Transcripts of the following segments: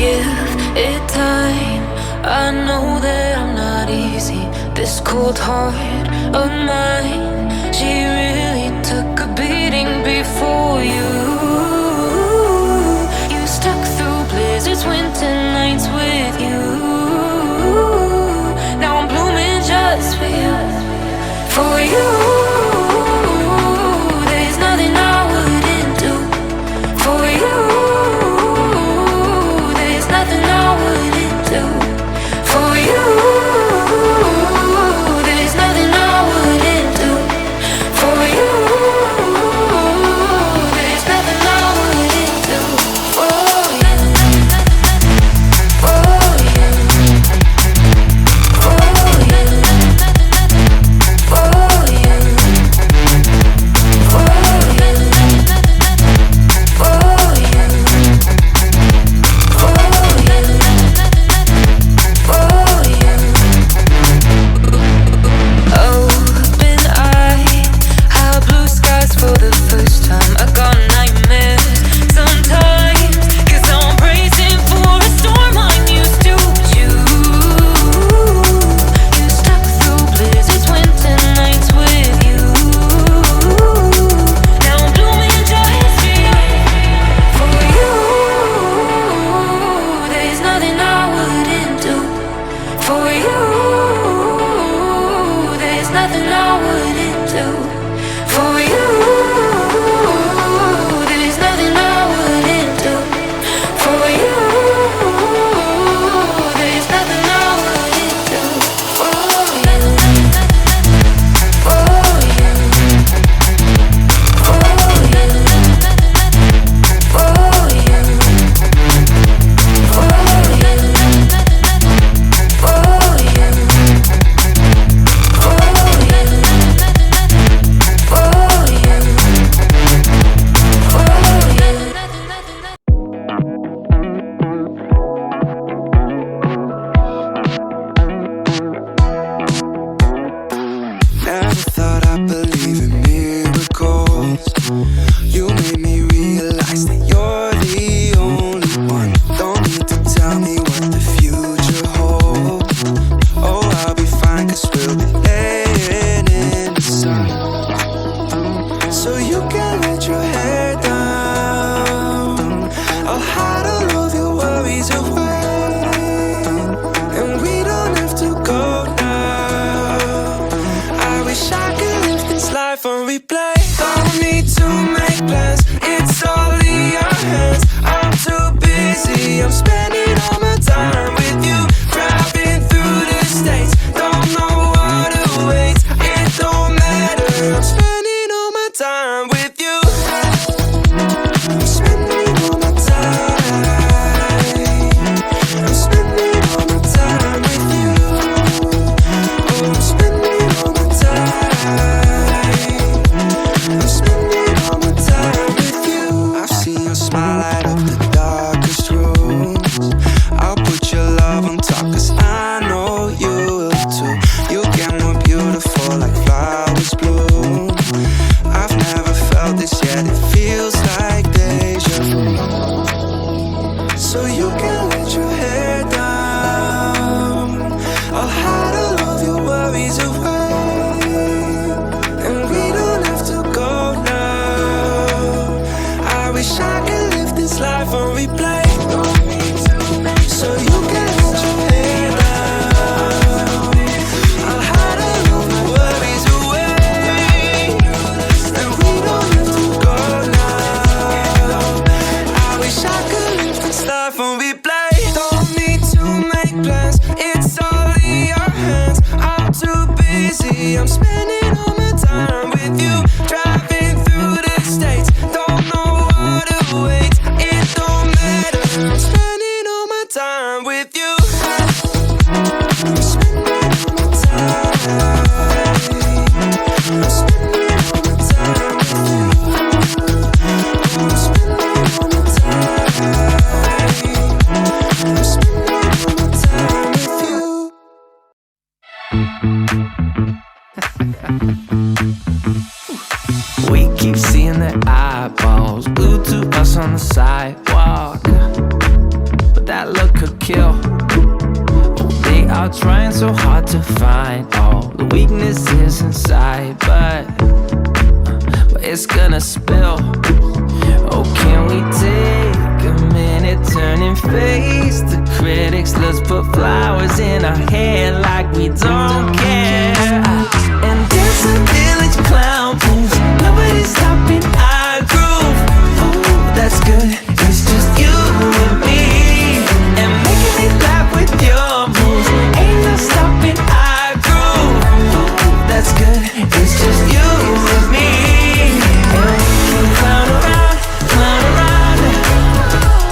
give it time. I know that I'm not easy. This cold heart of mine, she really took a beating before you. You stuck through blizzards, winter nights with you. Now I'm blooming just for you. For you, there's nothing I wouldn't do. For you, there's nothing I wouldn't do. For you, there's nothing I wouldn't do. For you, there's nothing I wouldn't do. For you, for you, for you, for you, for you, for you, for you. Open eye, high blue skies for the first time. I got nightmares sometimes, 'cause I'm bracing for a storm I'm used to. You stuck through blizzards, winter nights with you. Now I'm blooming just for you. For you, there's nothing I wouldn't do. For you, there's nothing I wouldn't do. For you, there's nothing I wouldn't do. For you, there's nothing I wouldn't do. For you, for you, for you, for you, for you, for you, Never thought I'd believe in miracles. You made me realize that you're the only one. Don't need to tell me what the future holds. Oh, I'll be fine, 'cause we'll be laying in the sun. So you can let your hair down. I'll hide all of your worries away, and we don't have to go now. I wish I could live this life on replay. Don't need to make plans, it's all in your hands. I'm too busy, I'm spending all my time with you. Driving through the states, don't know what awaits. It don't matter, I'm spending all my time with you. I'm spending all my time. I'm spending all my time with you. Oh, I'm spending all my time. I'm spending all my time with you. I've seen your smile light up the darkest rooms. I'll put your love on top, 'cause I know you will too. You get more beautiful like flowers bloom. I've never felt this yet, it feels like deja vu. So you can let your hair down. I'll hide all of your worries away, and we don't have to go now. I wish I could live this life on replay. So you can let your hair down. I'll hide all of your worries away, and we don't have to go now. I wish I could live this life on replay. Don't need to make plans, it's all in your hands. I'm too busy, I'm spending all my time with you. Driving through the states, don't know what awaits. It don't matter, I'm spending all my time with you. I'm spending all my time. I'm spending all my time with you. I'm spending all my time. I'm spending all my time with you. We keep seeing their eyeballs glued to us on the sidewalk, but that look could kill. Oh, they are trying so hard to find all the weaknesses inside, but it's gonna spill. Oh, can we take a minute, turn and face the critics? Let's put flowers in our hair like we don't care. And dance a village clown moves. Nobody's stopping our groove. Oh, that's good. It's just you and me. And making me laugh with your moves. Ain't no stopping our groove. Oh, that's good. It's just you and me. And we can clown around,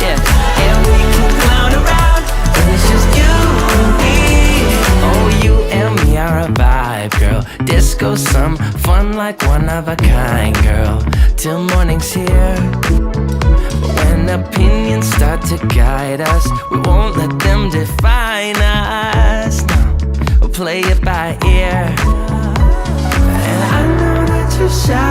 yeah. And we can clown around, and it's just you and me. Oh, you and me are a vibe, girl. Disco, some fun like one of a kind, girl. Till morning's here. But when opinions start to guide us, we won't let them define us. No, we'll play it by ear. And I know that you're shy,